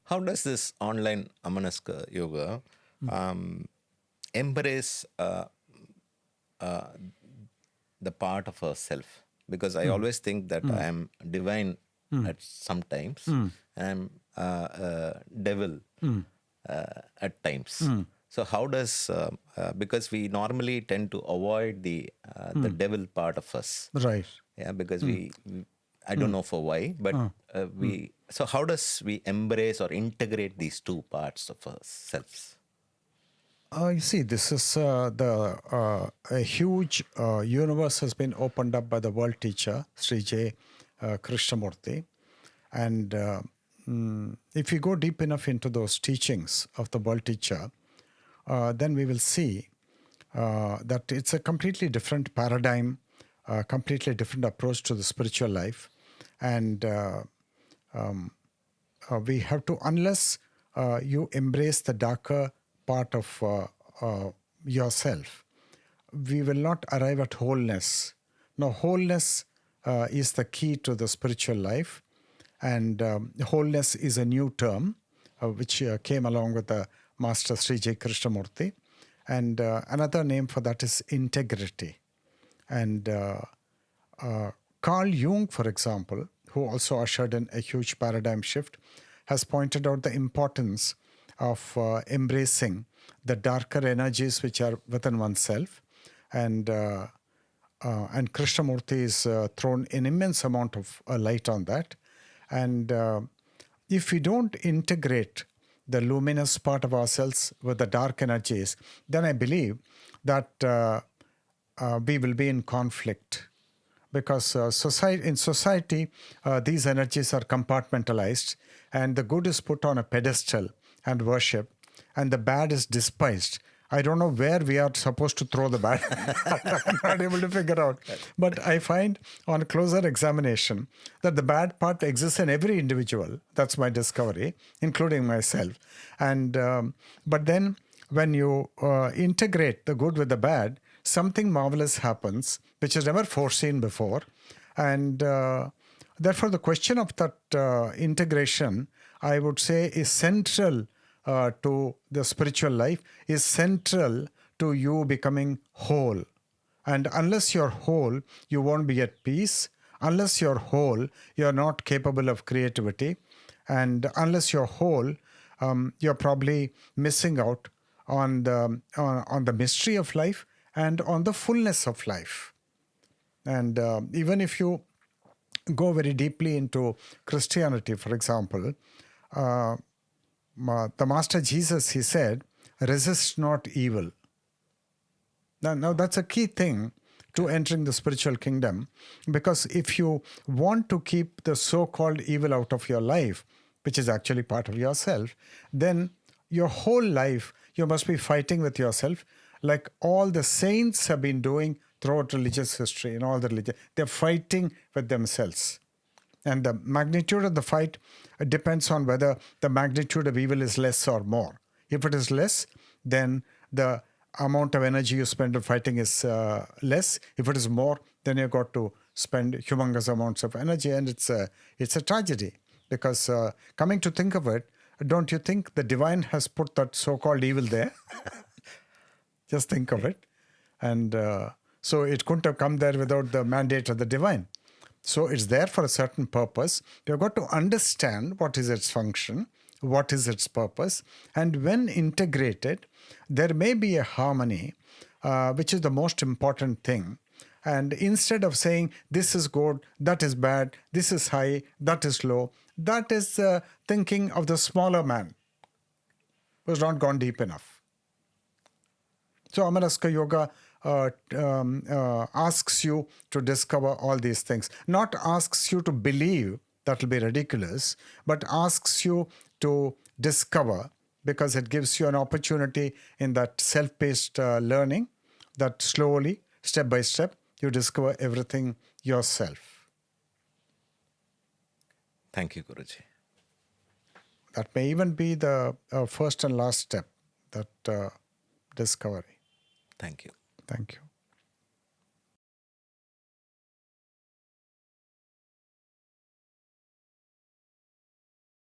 How does this online Amanaska Yoga embrace the part of ourself? Because I always think that I am divine at sometimes, and I'm devil at times. So how does because we normally tend to avoid the devil part of us, Right. yeah, because I don't know for why, but we. So how does we embrace or integrate these two parts of ourselves? You see, this is a huge universe has been opened up by the world teacher, Sri Krishnamurti. And if we go deep enough into those teachings of the world teacher, then we will see that it's a completely different paradigm, completely different approach to the spiritual life. And we have to, unless you embrace the darker part of yourself, we will not arrive at wholeness. Now, wholeness is the key to the spiritual life, and wholeness is a new term which came along with the Master Sri Krishnamurti, and another name for that is integrity. And Carl Jung, for example, who also ushered in a huge paradigm shift, has pointed out the importance of embracing the darker energies which are within oneself. And Krishnamurti is thrown an immense amount of light on that. And if we don't integrate the luminous part of ourselves with the dark energies, then I believe that we will be in conflict. Because in society, these energies are compartmentalized, and the good is put on a pedestal and worship, and the bad is despised. I don't know where we are supposed to throw the bad. I'm not able to figure out. But I find on closer examination that the bad part exists in every individual. That's my discovery, including myself. And but then when you integrate the good with the bad, something marvelous happens, which is never foreseen before. And therefore, the question of that integration, I would say, is central to the spiritual life, is central to you becoming whole. And unless you're whole, you won't be at peace. Unless you're whole, you're not capable of creativity. And unless you're whole, you're probably missing out on the mystery of life and on the fullness of life. And even if you go very deeply into Christianity, for example, the Master Jesus, he said, resist not evil. Now that's a key thing to entering the spiritual kingdom, because if you want to keep the so-called evil out of your life, which is actually part of yourself, then your whole life you must be fighting with yourself, like all the saints have been doing throughout religious history and all the religion. They're fighting with themselves. And the magnitude of the fight depends on whether the magnitude of evil is less or more. If it is less, then the amount of energy you spend on fighting is less. If it is more, then you've got to spend humongous amounts of energy, and it's a tragedy. Because coming to think of it, don't you think the divine has put that so-called evil there? Just think of it. And so it couldn't have come there without the mandate of the divine. So it's there for a certain purpose. You've got to understand what is its function, what is its purpose. And when integrated, there may be a harmony, which is the most important thing. And instead of saying, this is good, that is bad, this is high, that is low, that is thinking of the smaller man who's not gone deep enough. So Amanaska Yoga asks you to discover all these things. Not asks you to believe, that will be ridiculous, but asks you to discover, because it gives you an opportunity in that self-paced learning, that slowly, step by step, you discover everything yourself. Thank you, Guruji. That may even be the first and last step, that discovery. Thank you. Thank you.